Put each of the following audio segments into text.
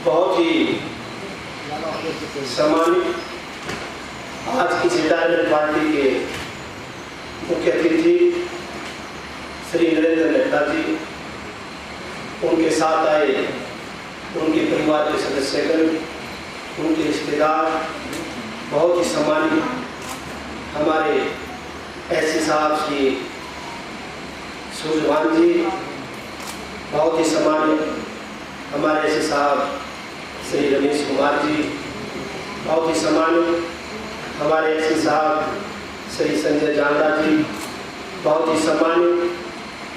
बहुत ही सम्मानित आज की रिटायरमेंट पार्टी के मुख्य अतिथि श्री नरेंद्र मेहता जी, उनके साथ आए उनके परिवार के सदस्यगण, उनके रिश्तेदार, बहुत ही सम्मानित हमारे एससी साहब श्री सूर्यभान जी, बहुत ही सम्मानित हमारे एससी साहब श्री रमेश कुमार जी, बहुत ही सम्मानित हमारे एससी साहब श्री संजय जानदा जी, बहुत ही सम्मानित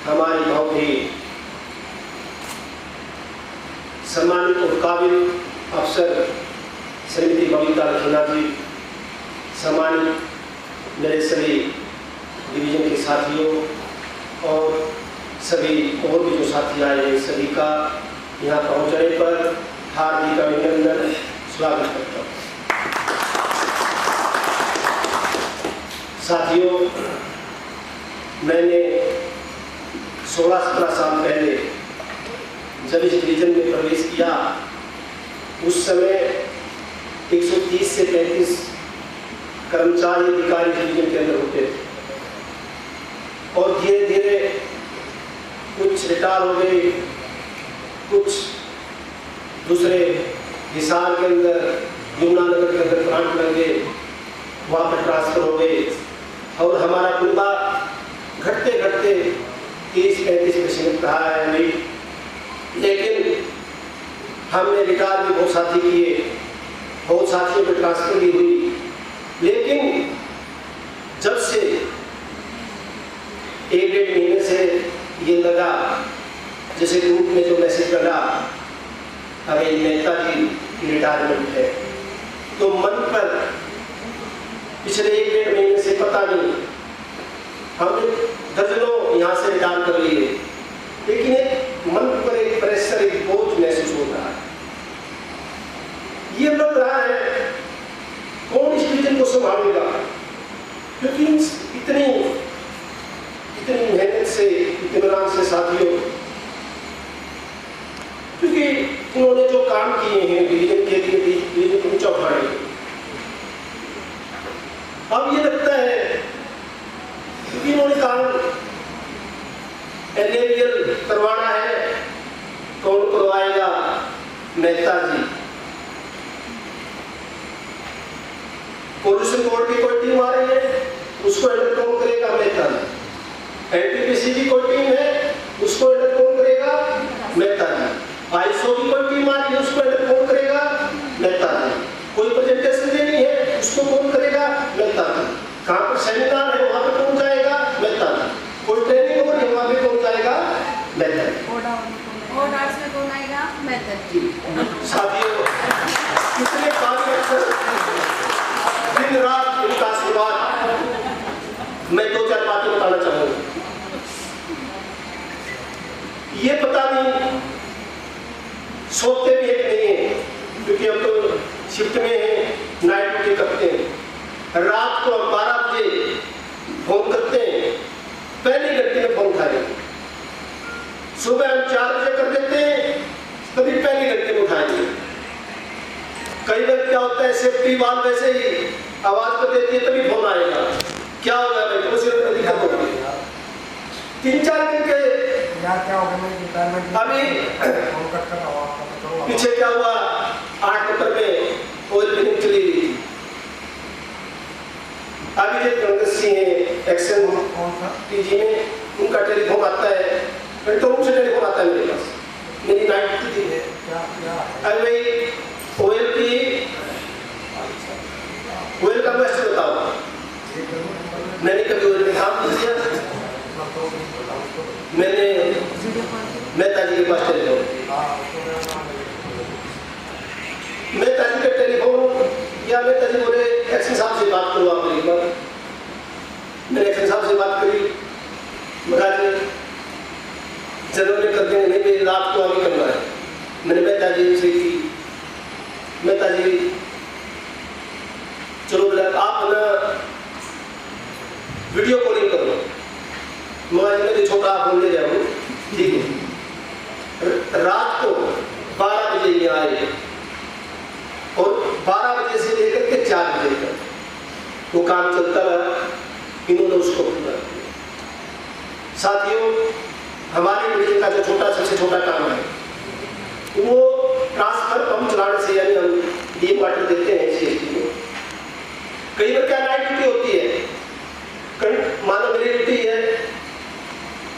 हमारी बहुत ही सम्मानित और काबिल अफसर श्रीमती बबीता लखीना जी, सम्मानित मेरे सभी डिवीजन के साथियों और सभी और भी जो साथी आए हैं, सभी का यहाँ पहुँचने पर हार्दिक अभिनंदन, स्वागत करता हूँ। साथियों, मैंने 16-17 साल पहले जब इस डिवीजन में प्रवेश किया, उस समय 130 से 35 कर्मचारी अधिकारी डिवीजन के अंदर होते थे और धीरे धीरे कुछ रिटायर हो गए, कुछ दूसरे हिसार के अंदर, यमुनानगर के अंदर प्लांट लग गए, वहाँ पर ट्रांसफर हो गए और हमारा कुनबा घटते घटते 30-35% रहा है अभी। लेकिन हमने रिटायर भी बहुत साथी किए, बहुत साथियों पर ट्रांसफर भी हुई, लेकिन जब से 1-1.5 महीने से ये लगा, जैसे ग्रुप में जो मैसेज लगा हमें मेहता जी की रिटायरमेंट है, तो मन पर पिछले 1-1.5 महीने से पता नहीं हमने दर्जनों यहाँ से रिटायर कर लिए, लेकिन एक मन पर एक प्रेशर, एक बोझ महसूस हो रहा है। ये लग रहा है कौन इस डिवीजन को संभालेगा, क्योंकि इतनी मेहनत से, इत्मीनान से साथियों, क्योंकि उन्होंने जो काम किए हैं डिवीजन के लिए, डिवीजन को ऊंचा उठाने, अब ये लगता है क्योंकि उन्होंने काम एनएवीएल करवाना है, कौन करवाएगा? मेहता जी। पोल्यूशन बोर्ड की कोई टीम आ रही है, उसको हैंडल कौन करेगा? मेहता जी। एनटीपीसी की कोई टीम है, उसको हैंडल कौन करेगा? मेहता जी। आईएसओ की कोई टीम आ रही है, उसको हैंडल कौन करेगा? मेहता जी। कोई प्रेजेंटेशन देनी है, उसको कौन करेगा? मेहता जी। कहाँ पर सेमिनार है, वहाँ पे कौन जाएगा? मेहता जी। कोई ट्रेनिंग हो रही है, वहाँ पे कौन जाएगा? मेहता जी। ऑर्डर्स में कौन आएगा? मेहता जी। साथियों, कितने काम दिन रात उनका आशीर्वाद, मैं 2-4 बातें बताना चाहूँगा। ये पता नहीं सोते भी है कि नहीं है, क्योंकि हम तो शिफ्ट में हैं, नाइट ड्यूटी करते हैं। रात को हम 12 बजे फोन करते हैं, पहली घंटे में फोन उठाएंगे। सुबह हम 4 बजे कर देते हैं, तभी पहली घंटे में उठाएंगे। कई बार क्या होता है, सेफ्टी वाल वैसे ही आवाज कर देती है, तभी फोन आएगा, क्या होगा भाई, तो सिर्फ दिक्कत होगी। 3-4 दिन के अभी पीछे क्या हुआ, 8 नंबर में ऑयल फिलिंग चली गई थी। अभी जो कांग्रेस सिंह है एक्शन पीजी में, उनका टेलीफोन आता है, कंट्रोल रूम से टेलीफोन आता है मेरे पास, मेरी नाइट ड्यूटी है। अरे भाई ऑयल का मैसेज बताओ, मैंने कभी ऑयल में काम नहीं किया, मैंने मेहता जी के पास टेलीफोन, मेहता जी का टेलीफोन या मेहता जी बोले एक्शन साहब से बात करो आप एक बार। मैंने एक्शन साहब से बात करी, महाराज जनरल कर देंगे, नहीं मेरी रात को आगे करना है। मैंने मेहता जी से की, मेहता जी चलो आप ना वीडियो कॉलिंग करो, मैं जो छोटा फोन ले जाऊँ, ठीक है। रात को 12 बजे ये आए और 12 बजे से लेकर के 4 बजे तक वो काम चलता रहा, इन्होंने उसको पूरा किया। साथियों, हमारे डिवीजन का जो सबसे छोटा काम है वो ट्रांसफर पंप चलाने से, यानी हम डीप वाटर देते हैं CST को। कई बार क्या नाइट ड्यूटी होती है, मानो मेरी ड्यूटी है,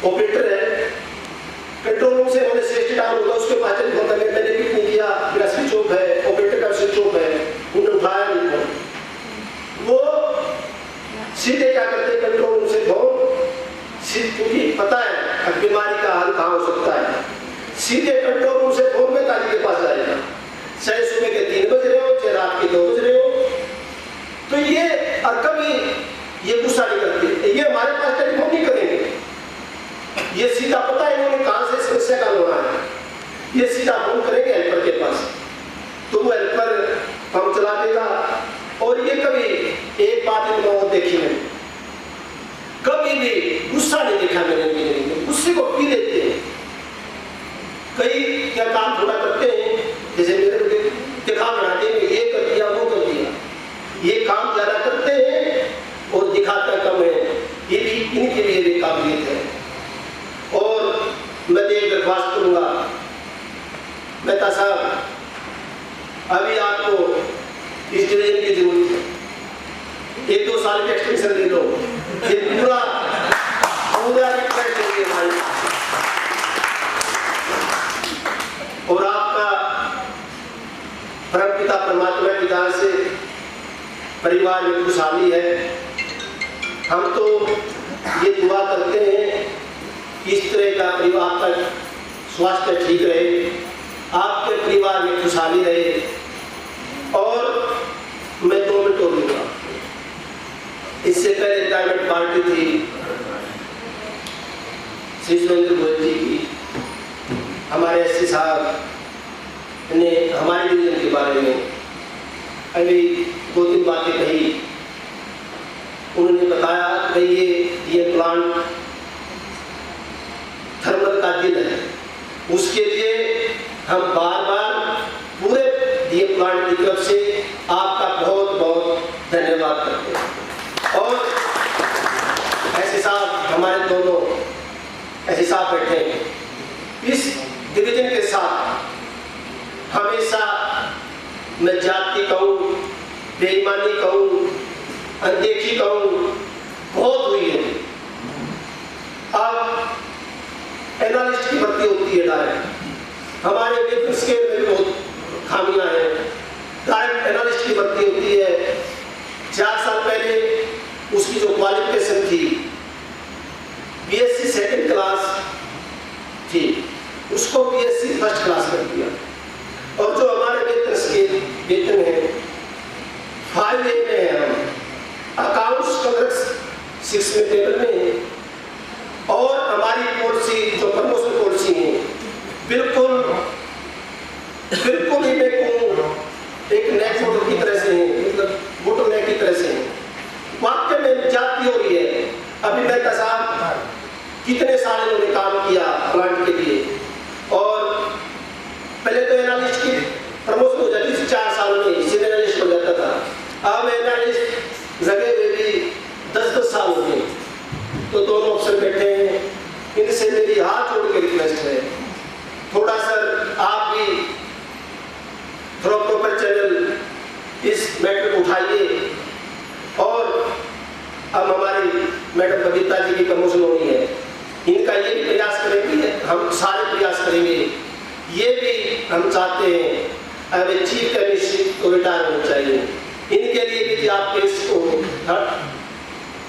ऑपरेटर है, कंट्रोल रूम से मैंने CST डाउन होगा, उसके पास टेलीफोन करके मैंने पिक नहीं किया, मेरा स्विच ऑफ है, ऑपरेटर का स्विच ऑफ है, उन्होंने उठाया नहीं फोन। वो सीधे क्या करते हैं, कंट्रोल रूम से फोन, क्योंकि पता है अब बीमारी का हल कहाँ हो सकता है, सीधे कंट्रोल रूम से फोन में ताली के पास जाएगा, चाहे सुबह के 3 बज रहे हो, चाहे रात के 2 बज रहे हो। तो ये और कभी ये गुस्सा नहीं करते, ये हमारे पास टेलीफोन नहीं करेंगे, ये सीधा पता है इन्होंने कहां से समस्या का होना है, ये सीधा फोन करेंगे हेल्पर के पास, तो वो हेल्पर पंप चला देगा। और ये कभी एक बात इन्होंने और देखी है, कभी भी गुस्सा नहीं देखा मैंने इंजीनियरिंग में, गुस्से को पी लेते हैं। कई क्या काम थोड़ा करते हैं, जैसे मेरे दिखा बना देंगे, ये कर दिया वो कर दिया, ये काम ज्यादा करते हैं और दिखाता कम है, ये भी इनके लिए भी काबिलियत है। और मैं एक दरख्वास्त करूंगा, मेहता साहब, अभी आपको इस डिवीजन की जरूरत है, 1-2 साल की एक्सटेंशन ले लो, ये पूरा रिक्वेस्ट है हमारी। और आपका परमपिता परमात्मा की दान से परिवार में खुशहाली है। हम तो ये दुआ करते हैं कि इस तरह का परिवार का स्वास्थ्य ठीक रहे, आपके परिवार में खुशहाली रहे। और मैं 2 मिनट और दूंगा, इससे पहले रिटायरमेंट पार्टी थी श्री सुरेंद्र गोयल जी की, हमारे SC साहब ने हमारे डिवीजन के बारे में अभी 2-3 बातें कही। उन्होंने बताया कि ये प्लांट थर्मल का दिल है, उसके लिए हम बार-बार पूरे ये प्लांट की तरफ से आपका बहुत-बहुत धन्यवाद करते हैं। और ऐसे साहब, हमारे दोनों ऐसे साहब बैठे हैं, इस डिवीजन के साथ हमेशा मैं जाति कहूँ, बेईमानी कहूँ, अनदेखी कहूँ, बहुत हुई है। अब एनालिस्ट की भर्ती होती है डायरेक्ट, हमारे वेतन स्केल में बहुत खामियां हैं, डायरेक्ट एनालिस्ट की भर्ती होती है। 4 साल पहले उसकी जो क्वालिफिकेशन थी BSc 2nd क्लास थी, उसको BSc 1st क्लास कर दिया। और जो हमारे वेतन है 5A में है, हम अकाउंट्स कलर्स 6 में टेबल में है। और हमारी पॉलिसी जो प्रमोशन पॉलिसी है बिल्कुल ही मैं कहूँ एक नेक मोटर की तरह से है, मतलब बोटल नेक की तरह से है। वाकई में जाती हो रही है। अभी मेहता साहब कितने साल इन्होंने काम किया प्लांट के लिए, और पहले तो एनालिस्ट की प्रमोशन हो जाती थी 4 साल में, सीनियर एनालिस्ट हो जाता था। अब एनालिस्ट जगह में भी 10-10 साल हो गए। तो दोनों अफसर बैठे हैं, इनसे मेरी हाथ जोड़ के रिक्वेस्ट है, थोड़ा सर आप भी थ्रो प्रॉपर चैनल इस मैटर को उठाइए। और अब हमारी मैडम कविता जी की प्रमोशन होनी है, इनका ये भी प्रयास करेंगे, हम सारे प्रयास करेंगे। ये भी हम चाहते हैं अब चीफ केमिस्ट को रिटायर होना चाहिए, इनके लिए भी आप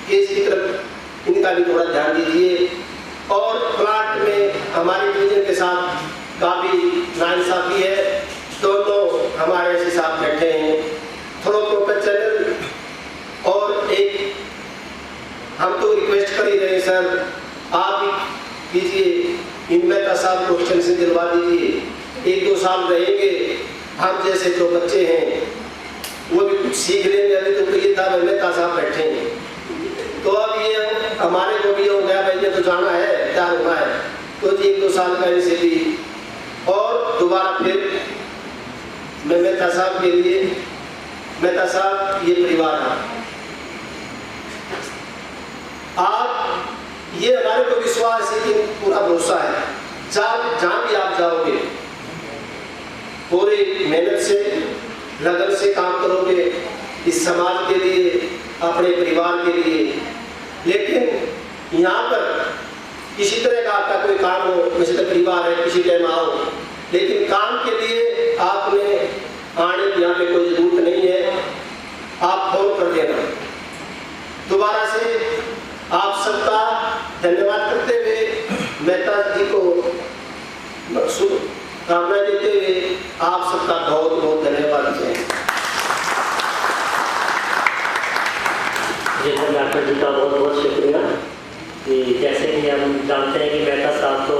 केस की तरफ इनका भी थोड़ा ध्यान दीजिए। और प्लांट में हमारे डिवीजन के साथ काफ़ी नाइंसाफी है, दोनों हमारे ऐसे साथ बैठे हैं, थोड़ा प्रोफेशनल। और एक हम तो रिक्वेस्ट कर ही रहे हैं सर, आप ही कीजिए, इनमें का साथ को एक्सटेंशन दिलवा दीजिए, 1-2 साल रहेंगे, हम जैसे जो बच्चे हैं वो भी कुछ सीख लेंगे। अभी तो ये था मेहता साहब बैठे हैं, तो अब ये हमारे को भी हो गया भाई, ये तो जाना है, तैयार होना है, तो 1-2 साल का इसे भी। और दोबारा फिर मेहता साहब के लिए, मेहता साहब ये परिवार है। आप ये हमारे को विश्वास है कि पूरा भरोसा है, जहाँ भी आप जाओगे पूरी मेहनत से लगन से काम करोगे इस समाज के लिए, अपने परिवार के लिए। लेकिन यहाँ पर किसी तरह का आपका कोई काम हो, वैसे तो परिवार है, किसी टाइम आओ, लेकिन काम के लिए आपने आने की यहाँ पे कोई जरूरत नहीं है, आप फोन कर देना। दोबारा से आप सबका धन्यवाद करते हुए मेहता जी को शुभकामना देते हुए आप सबका बहुत बहुत धन्यवाद देते हैं। जी डॉक्टर जी का बहुत बहुत शुक्रिया। कि जैसे कि हम जानते हैं कि मेहता साहब तो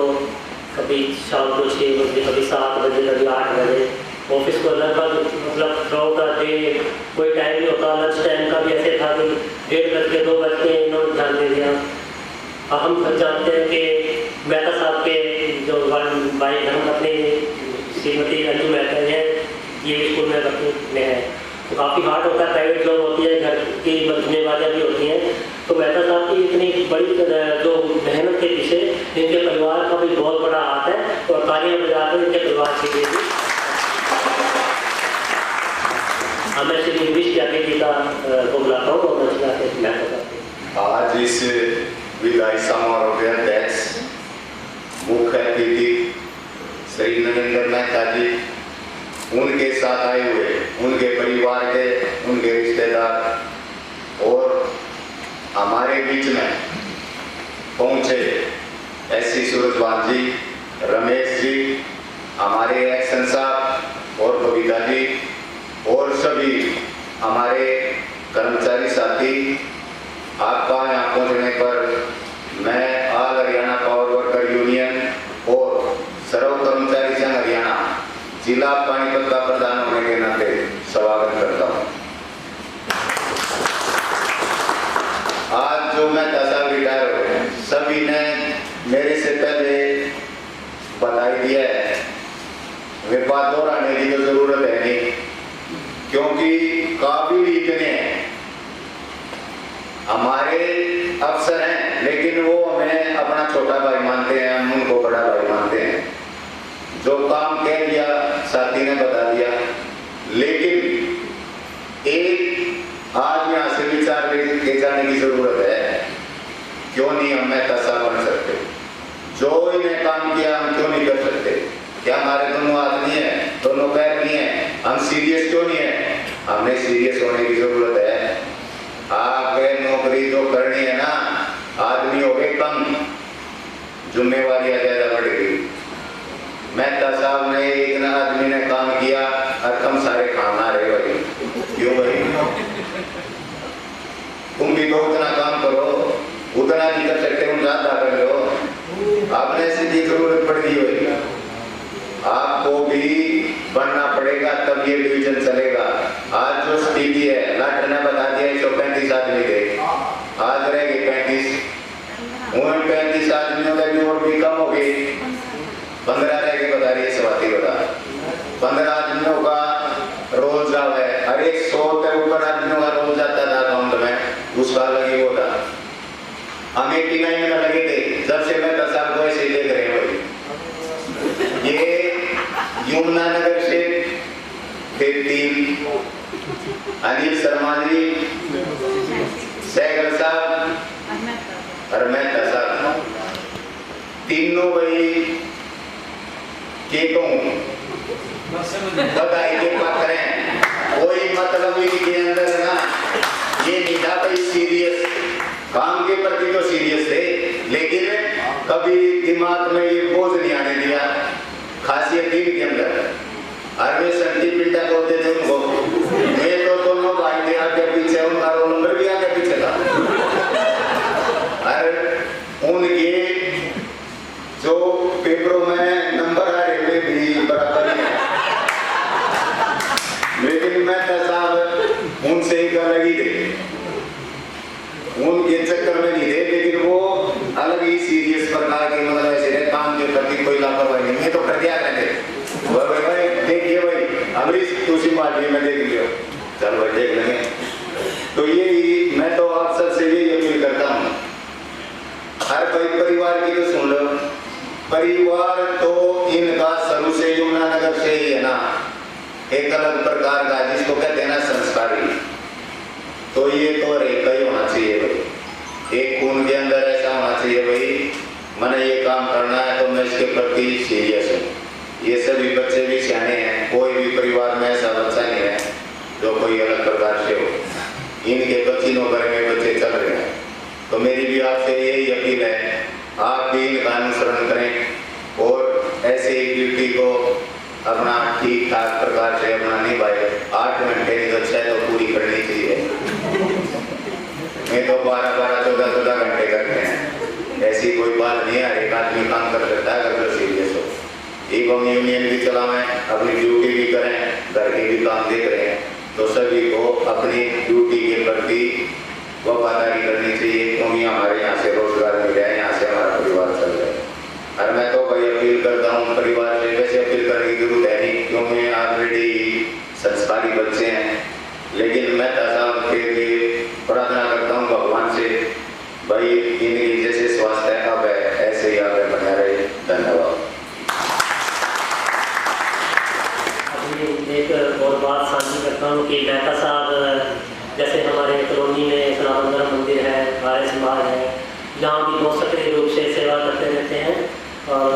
कभी शाम को 6 बजे, कभी 7 बजे, कभी 8 बजे ऑफिस को लगभग मतलब थ्रू द डे कोई टाइम नहीं होता। लंच टाइम का भी ऐसे था कि 1:30 बज के 2 बज के इन्होंने ध्यान दे दिया। हम सब जानते हैं कि मेहता साहब के जो भाई हम अपनी श्रीमती अंजू मेहता है, ये स्कूल में बच्चों में है, तो काफ़ी हार्ड होता है, प्राइवेट जॉब होती है, घर की जिम्मेवारियाँ भी होती हैं। तो मेहता साहब की इतनी बड़ी जो मेहनत के पीछे इनके परिवार का भी बहुत बड़ा हाथ है, और तालियां बजाकर इनके परिवार के लिए भी। मैं श्री इंग्लिश जाके जी का को बुलाता हूँ और रचना के मेहता साहब। आज इस विदाई समारोह के अध्यक्ष मुख्य अतिथि श्री नरेंद्र मेहता जी, उनके साथ आए हुए उनके परिवार के, उनके रिश्तेदार और हमारे बीच में पहुंचे एससी सूरजवाल जी, रमेश जी, हमारे एक्शन साहब और बबीता जी, और सभी हमारे कर्मचारी साथी, आपका यहाँ पहुँचने पर मैं all Haryana power worker union और सर्व कर्मचारी संघ हरियाणा जिला पानीपत का प्रधान होने के नाते स्वागत करता हूँ। आज जो मेहता साहब रिटायर हो गए, सभी ने मेरे से पहले बधाई दिया है, वे बात दोहराने की तो जरूरत है नहीं, क्योंकि काबिल इतने हैं, हमारे अफसर हैं, लेकिन वो हमें अपना छोटा भाई मानते हैं, हम उनको बड़ा भाई मानते हैं। जो काम कह दिया साथी ने बता दिया, लेकिन एक आज यहाँ से विचार लेके जाने की जरूरत है, क्यों नहीं हम मेहता साहब बन सकते? जो इन्हें काम किया हम क्यों नहीं कर सकते? क्या हमारे दोनों हाथ नहीं है, दोनों पैर नहीं है? हम सीरियस क्यों नहीं है? हमने सीरियस होने की जरूरत है। आगे नौकरी जो करनी है ना, आदमी हो गए कम, जिम्मेवारियां ज्यादा बढ़ेगी। मेहता साहब ने एक आदमी ने काम किया और कम सारे खाना रहे भाई, क्यों भाई? तुम भी तो उतना काम करो, उतना नहीं कर सकते, उन ज्यादा कर लो। आपने सीधी जरूरत पड़ गई भाई, आपको भी बनना पड़ेगा, तब ये डिवीजन चलेगा। आज जो स्थिति है, लाटर ने बता दिया 135 आदमी थे, आज रह गए 35। उन 35 आदमियों का भी और भी कम हो गई, 15 रह गए, बता रही है स्वाति बता। 15 आदमियों का रोल जाव है, और 100 के ऊपर आदमियों का रोल जाता था अकाउंट में, उसका अलग ही होता। हम 89 में लगे थे, जब से मैं 10 साल को ऐसे देख रहे हैं। ये यमुना नगर से फिर 3 अनिल शर्मा जी, सहगल साहब और मेहता साहब, तीनों भाई के कहूँ बधाई के पात्र हैं। कोई मतलब इनके अंदर ना ये नहीं था भाई सीरियस, काम के प्रति तो सीरियस थे, लेकिन कभी दिमाग में ये बोझ नहीं आने दिया। खासियत इनके अंदर, और वे संटी पिंडा बोलते थे उनको, मैं तो दोनों भाई थे आगे पीछे, उनका रोल नंबर भी आगे पीछे था। और उनके जो पेपरों में नंबर आ रहे थे भी बराबर ही है, लेकिन मेहता साहब उनसे एक अलग ही थे, उनके चक्कर में नहीं थे, लेकिन वो अलग ही सीरियस प्रकार के, मतलब ऐसे काम के प्रति कोई लापरवाही नहीं। मैं तो कर दिया करते देखिए भाई, अमरीश तुलसी पार्टी में देख लियो, चल भाई देख लेंगे। तो यही मैं तो आप सबसे यही अपील करता हूँ, हर परिवार की तो सुन लो, परिवार तो इनका शुरू से यमुनानगर से ही है ना, एक अलग प्रकार का जिसको कहते हैं ना संस्कारी। तो ये तो एक ही होना चाहिए भाई, एक खून के अंदर ऐसा होना चाहिए भाई मैंने ये काम करना है तो मैं इसके प्रति सीरियस हूँ। ये सभी बच्चे भी सियाने हैं, कोई भी परिवार में ऐसा बच्चा नहीं है जो कोई अलग प्रकार से हो। इनके बच्चों घर में बच्चे चल रहे हैं, तो मेरी भी आपसे यही अपील है, आप भी इनका अनुसरण करें और ऐसे ही ड्यूटी को अपना ठीक ठाक प्रकार से अपना निभाए। 8 घंटे नहीं तो 6 तो पूरी करनी चाहिए। मैं तो 12-12, 14-14 घंटे करते हैं, ऐसी कोई बात नहीं है। हर एक आदमी काम कर सकता है अगर सीरियस हो। एवं यूनियन भी चलाएं, अपनी ड्यूटी भी करें, घर के भी काम देख रहे हैं, तो सभी को अपनी ड्यूटी के प्रति वफादारी करनी चाहिए, क्योंकि हमारे यहाँ से रोजगार मिल रहा है, यहाँ से हमारा परिवार चल रहा है। और मैं तो भाई अपील करता हूँ परिवार से, वैसे अपील करने की जरूरत है नहीं क्योंकि ऑलरेडी संस्कारी बच्चे हैं, लेकिन मैं साहब के लिए प्रार्थना करता हूँ भगवान से, भाई इनकी जैसे स्वास्थ्य अब है ऐसे ही आगे बना रहे। धन्यवाद। एक और बात साझी करता हूँ कि मेहता साहब जैसे हमारे कॉलोनी में इस्लाम मंदिर है, आर्य समाज है, जहाँ भी बहुत सक्रिय रूप से सेवा करते रहते हैं और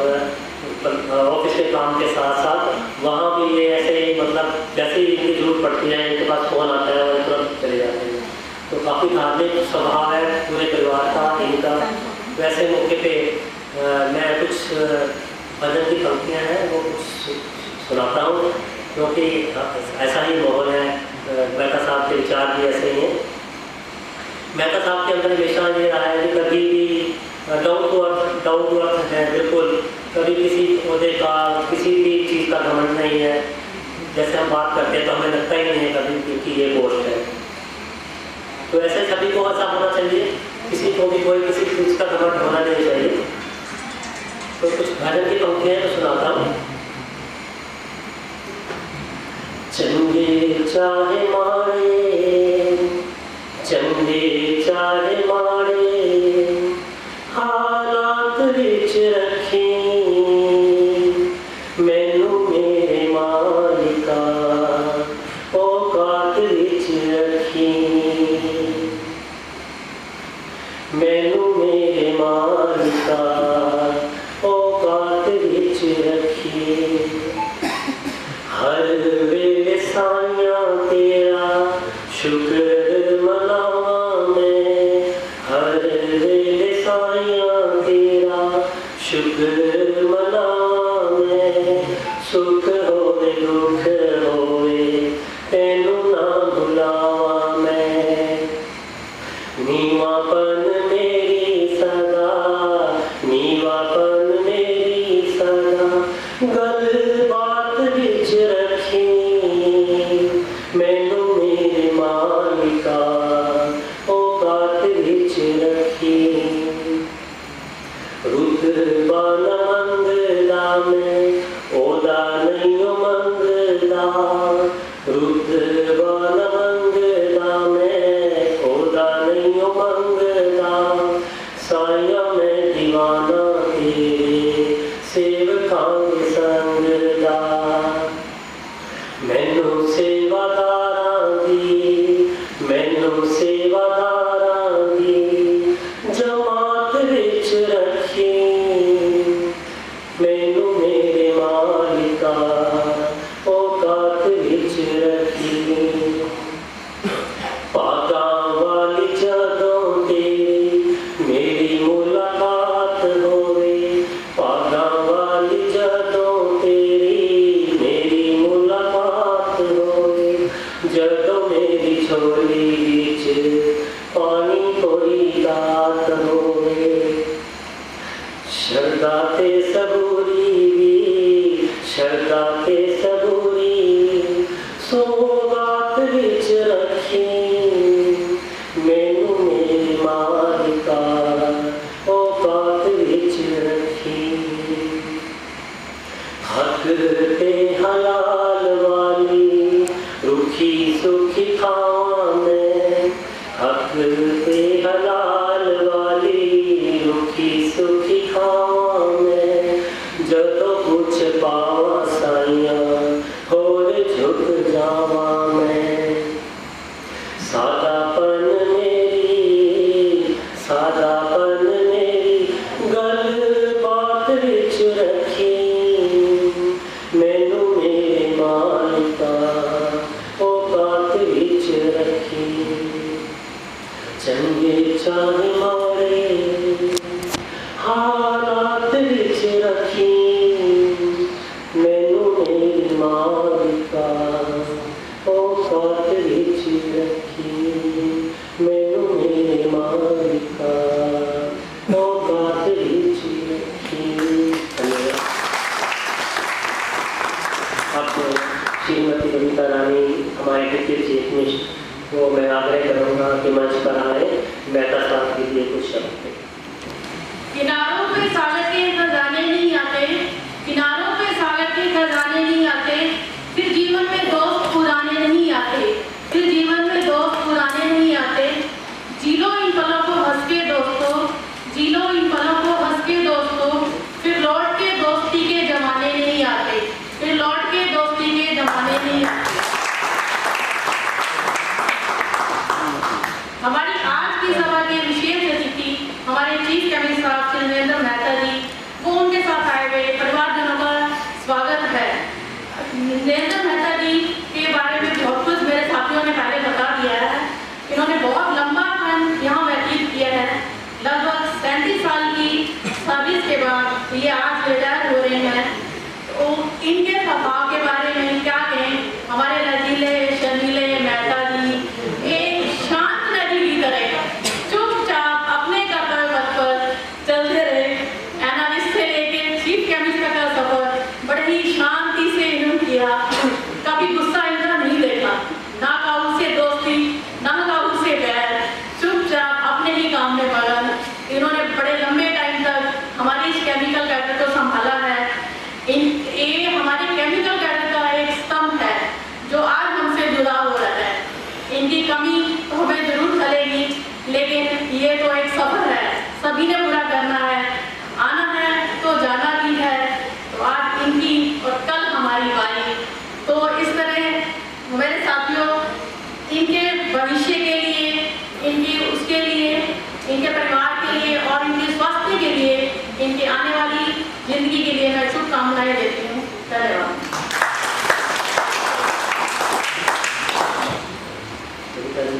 ऑफिस के काम के साथ साथ वहाँ भी ये ऐसे मतलब जैसे ही इनकी जरूरत पड़ती है इनके पास फ़ोन आता है और तुरंत चले जाते हैं। तो काफ़ी धार्मिक स्वभाव है पूरे परिवार का इनका। वैसे मौके पे मैं कुछ भजन की पंक्तियाँ हैं वो कुछ सुनाता हूँ, क्योंकि ऐसा ही माहौल है। मेहता साहब के विचार भी ऐसे ही हैं। मेहता साहब के अंदर हमेशा ये रहा है कि कभी भी डाउन टू अर्थ है, बिल्कुल कभी किसी पौधे का किसी भी चीज़ का घमंड नहीं है। जैसे हम बात करते हैं तो हमें लगता ही नहीं है कभी कि ये पोस्ट है। तो ऐसे सभी को ऐसा होना चाहिए, किसी को भी कोई किसी चीज़ का घमंड होना नहीं चाहिए। तो कुछ भजन की पंक्तियाँ तो सुनाता हूँ। चंगे चाहे मारे, चंगे चाहे मारे, हालात विच रखी, मैनू मेरे मालिका औकात विच रखी, मैनू मेरे मालिका औकात विच रखी। हर वेले साइया तेरा शुक्र मनावा मैं, हर वेले साइया तेरा शुक्र मनावा मैं, सुख होवे दुख होवे तेनू ना भुलावा मैं। नीवापन मेरी सदा, नीवापन मेरी सदा, गल बात विच रखी, मैनू मेरे मालिका औकात विच रखी। रुतबा न मंगदा मैं ओदा नहीं मंगदा, रुतबा न मंगदा मैं ओदा नहीं मंगदा, साया मैं दीवाना तेरे सेवकां दे संग दा। मैनू सेवादारां दी, मैनू सेवादारां दी जमात विच रखी, मैनू मेरे मालिका औकात विच रखी। भागां वाली जदों तेरी मेरी मुलाकात होवे, भागां वाली जदों तेरी मेरी मुलाकात होवे, रुखी सुखी खावा में हक पे हलाल वाली रुखी सुखी खावा में जो कुछ पावा साइया होर झुक जावा मैं सादापन मेरी गल बात विच रखी मैनू मेरे मालिका ओ बात विच रखी चंगे चाहे मारे हालात विच रखी मैनू मेरी मालिका ओ बात विच रखी मैनू मेरी मालिका ओ बात विच रखी। अब श्रीमती कविता रानी हमारे डिप्टी चीफ मिनिस्टर वो मैं आग्रह करूँगा कि मंच पर आए मेहता साहब के लिए कुछ शब्द। किनारों पे सागर के खजाने नहीं आते, किनारों पे सागर के खजाने नहीं आते, फिर जीवन में दोस्त पुराने नहीं आते, फिर जीवन में दोस्त पुराने नहीं आते। जी लो इन पलों को हंस के दोस्तों, जी लो इन पलों को हंस के दोस्तों, फिर लौट के दोस्ती के जमाने नहीं आते, फिर लौट के दोस्ती के जमाने नहीं आते। हमारी आज की सभा के विशेष अतिथि हमारे चीफ केमिस्ट साहब श्री नरेंद्र मेहता जी, वो उनके साथ आए हुए परिवारजनों का स्वागत है। नरेंद्र मेहता जी के बारे में बहुत कुछ मेरे साथियों ने पहले बता दिया है। इन्होंने बहुत लंबा टाइम यहाँ व्यतीत किया है, लगभग 37 साल की सर्विस के बाद ये आज रिटायर हो रहे हैं। तो इनके स्वभाव के बारे में क्या कहें, हमारे लचीले शर्मीले मेहता जी एक शांत नदी की तरह चुपचाप अपने कर्तव्य पथ पर चलते रहे। एनालिस्ट से लेकर चीफ केमिस्ट तक का सफर बड़े ही शांति से इन्होंने किया, कभी गुस्सा इनका नहीं देखा, ना काऊ से दोस्ती ना काऊ से बैर, चुपचाप अपने ही काम में मगन। इन्होंने बड़े लंबे टाइम तक हमारी इस केमिकल कैडर को संभाला है। ये हमारे केमिकल कैडर का एक स्तंभ है जो आज हमसे जुदा हो रहा है। इनकी कमी तो हमें जरूर खलेगी, लेकिन ये तो एक सफर है, सभी ने पूरा करना है, आना है तो जाना भी है। तो आज इनकी और कल हमारी बारी। तो इस तरह मेरे साथियों, इनके भविष्य के लिए, इनकी उसके लिए, इनके परिवार के लिए और इनके स्वास्थ्य के लिए, इनके आने वाली जिंदगी के लिए मैं शुभकामनाएं देती हूँ। धन्यवाद।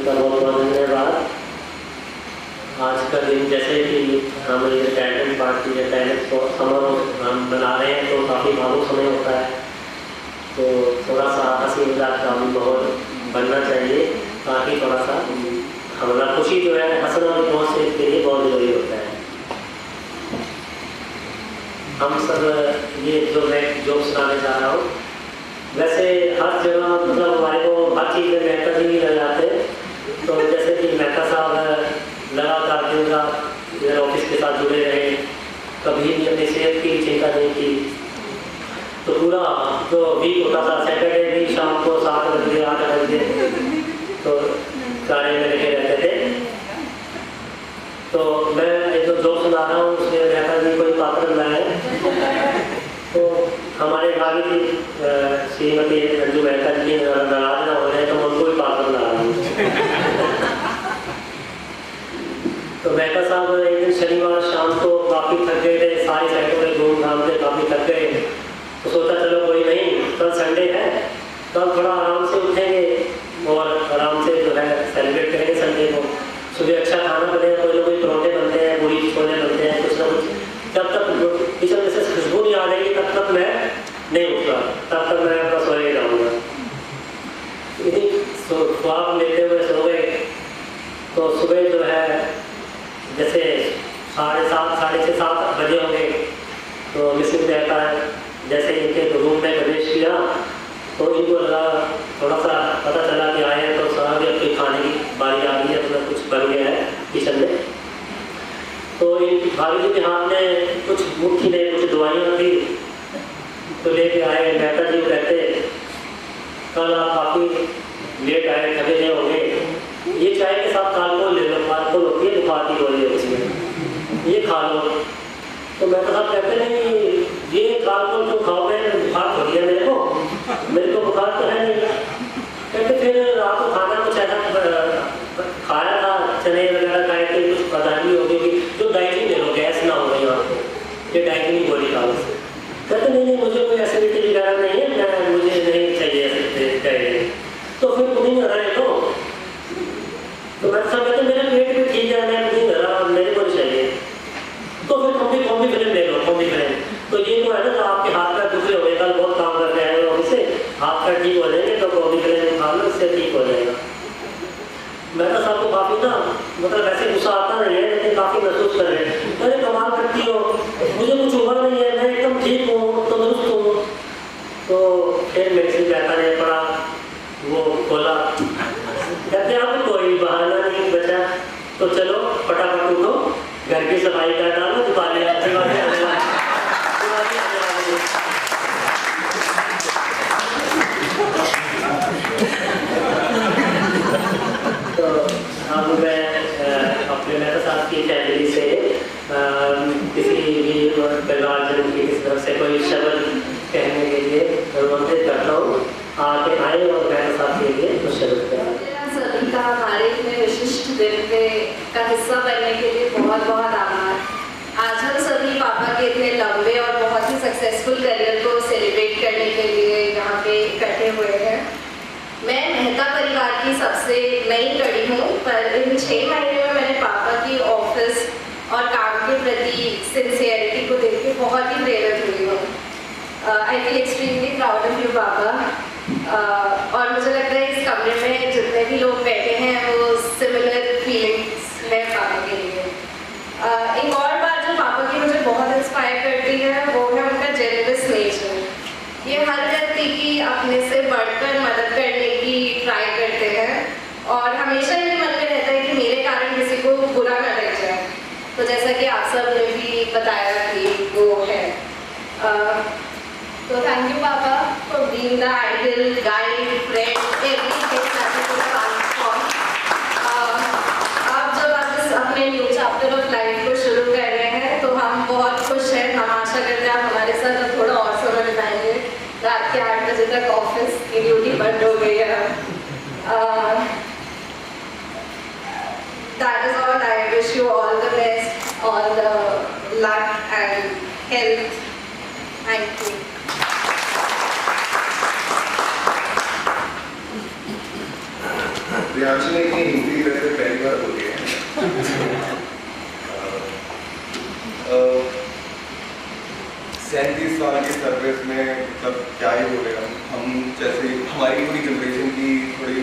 बहुत बहुत धन्यवाद। आज का दिन जैसे कि हम ये टैलेंट पार्टी या टैलेंट समारोह हम बना रहे हैं तो काफ़ी भावुक समय होता है, तो थोड़ा सा हंसी मजाक का भी माहौल बनना चाहिए ताकि थोड़ा सा हमारा खुशी जो है हंसना और जोश से इसके लिए बहुत जरूरी होता है। हम सब ये जो मैं जोक सुनाने जा रहा हूँ, वैसे हर जगह मतलब हमारे को हर चीज़ में मेहता जी रह जाते हैं। तो जैसे कि मेहता साहब लगातार दिन रात इधर ऑफिस के साथ जुड़े रहे, कभी भी अपनी सेहत की चिंता नहीं की। तो पूरा जो वीक होता था, सैटरडे भी शाम को 7 बजे 8 बजे तो गाड़ी में लेके रहते थे। तो मैं एक जो सुना रहा हूँ उसमें मेहता जी कोई पात्र लाए, तो हमारे भाभी जी श्रीमती अंजू मेहता जी नाराज ना हो रहे तो मैं उनको भी पात्र ला रहा हूँ। तो मेहता साहब एक दिन शनिवार शाम को काफ़ी थक गए थे, सारी साइडों में घूम घाम के काफ़ी थक गए। तो सोचा चलो कोई नहीं, कल संडे है, कल थोड़ा आराम से उठेंगे और आराम से जो है सेलिब्रेट करेंगे संडे को। सुबह अच्छा खाना बनेगा, कोई ना कोई परोठे बनते हैं, पूरी छोले बनते हैं, कुछ ना कुछ। जब तक किचन में से खुशबू नहीं आ जाएगी तब तक मैं नहीं उठूँगा, तब तक मैं अपना सोए जाऊँगा। ख्वाब लेते हुए सो गए। तो सुबह जो है जैसे 7:30 साढ़े 6-7 बजे होंगे तो मिसिंग रहता है। जैसे इनके रूम में प्रवेश किया तो इनको लगा, थोड़ा सा पता चला कि आए हैं तो सारा भी अपनी खाने की बारी आ गई है, अपना कुछ बन गया है किचन में। तो इन भाभी जी के हाथ में कुछ मुट्ठी में कुछ दवाइयाँ थी, तो लेके आए। मेहता जी कहते कल आप काफ़ी लेट आए, थके नहीं होंगे, ये चाय के साथ कालकोल ले लो, कालकोल होती है बुखार की गोली होती है, ये खा लो। तो मैं तो साहब कहते नहीं ये कालकोल तुम खाओगे बुखार थोड़ी है मेरे को बुखार तो है नहीं। कहते फिर रात को खाना कुछ ऐसा खाया था, चने वगैरह खाए थे, कुछ परेशानी हो गई जो डाइटिंग ले लो, गैस ना हो गई आपको, ये डाइटिंग गोली खा लो। कहते नहीं मुझे कोई एसिडिटी वगैरह नहीं है, मुझे नहीं चाहिए। तो फिर पुदीन हरा ले लो। तो मैं सब कहते मेरा पेट भी ठीक है, मैं पुदीन हरा मेरे को नहीं चाहिए। तो फिर कॉम्बी फिल्म ले लो, कॉम्बी फिल्म। तो ये तो है ना, तो आपके हाथ पैर दुख रहे हो, कल बहुत काम करके आए हो ऑफिस से, हाथ पैर ठीक हो जाएंगे तो कॉम्बी फिल्म खा लो, इससे ठीक हो जाएगा। मैं तो सबको काफ़ी ना मतलब वैसे गुस्सा आता नहीं है, लेकिन काफ़ी महसूस कर रहे हैं, अरे कमाल करती हो, मुझे कुछ उम्र नहीं है, मैं एकदम ठीक हूँ, तंदुरुस्त हूँ। तो फिर मेडिसिन कहता नहीं पड़ा, वो खोला, कहते अब कोई बहाना नहीं बचा, तो चलो फटाफट उठो, घर की सफाई कर डालो, दिवाली आने वाली है। तो अब मैं अपने मेहता साहब की फैमिली से किसी भी परिवारजन की तरफ से कोई शब्द कहने के लिए अनुरोध करता हूँ, आगे आए और मेहता साहब के लिए कुछ शब्द करें। सभी का हमारे इतने विशिष्ट दिन का हिस्सा बनने के लिए बहुत बहुत आभार। आज हम सभी पापा के इतने लंबे और बहुत ही सक्सेसफुल करियर को सेलिब्रेट करने के लिए यहाँ पे इकट्ठे हुए हैं। मैं मेहता परिवार की सबसे नई कड़ी हूँ, पर इन 6 महीने में मैंने पापा की ऑफिस और काम के प्रति सिंसियरिटी को देख के बहुत ही प्रेरित हुई हूँ। I feel extremely proud of you पापा। और मुझे लगता है इस कमरे में जितने भी लोग बैठे हैं वो सिमिलर फीलिंग्स है पापा के लिए। एक और बात जो पापा की मुझे बहुत इंस्पायर करती है वो है उनका जेनरस नेचर। ये हर व्यक्ति की अपने से बढ़कर मदद करने की ट्राई करते हैं और हमेशा इनके मन में रहता है कि मेरे कारण किसी को बुरा ना लग जाए। तो जैसा कि आप सब ने भी बताया कि वो है। तो थैंक यू पापा for being the ideal guide, friend, everything that you could ask for. आप जब आप इस अपने न्यू चैप्टर ऑफ लाइफ को शुरू कर रहे हैं तो हम बहुत खुश हैं। हम आशा करते हैं आप हमारे साथ अब थोड़ा और समय बिताएंगे। रात के 8 बजे तक ऑफिस की ड्यूटी बंद हो गई है। That is all. I wish you all the best, all the luck and health. Thank you. Priyanshu ने इतनी हिंदी वैसे पहली बार बोली है। 37 साल की सर्विस में मतलब क्या ही बोले हम जैसे हमारी पूरी जनरेशन की थोड़ी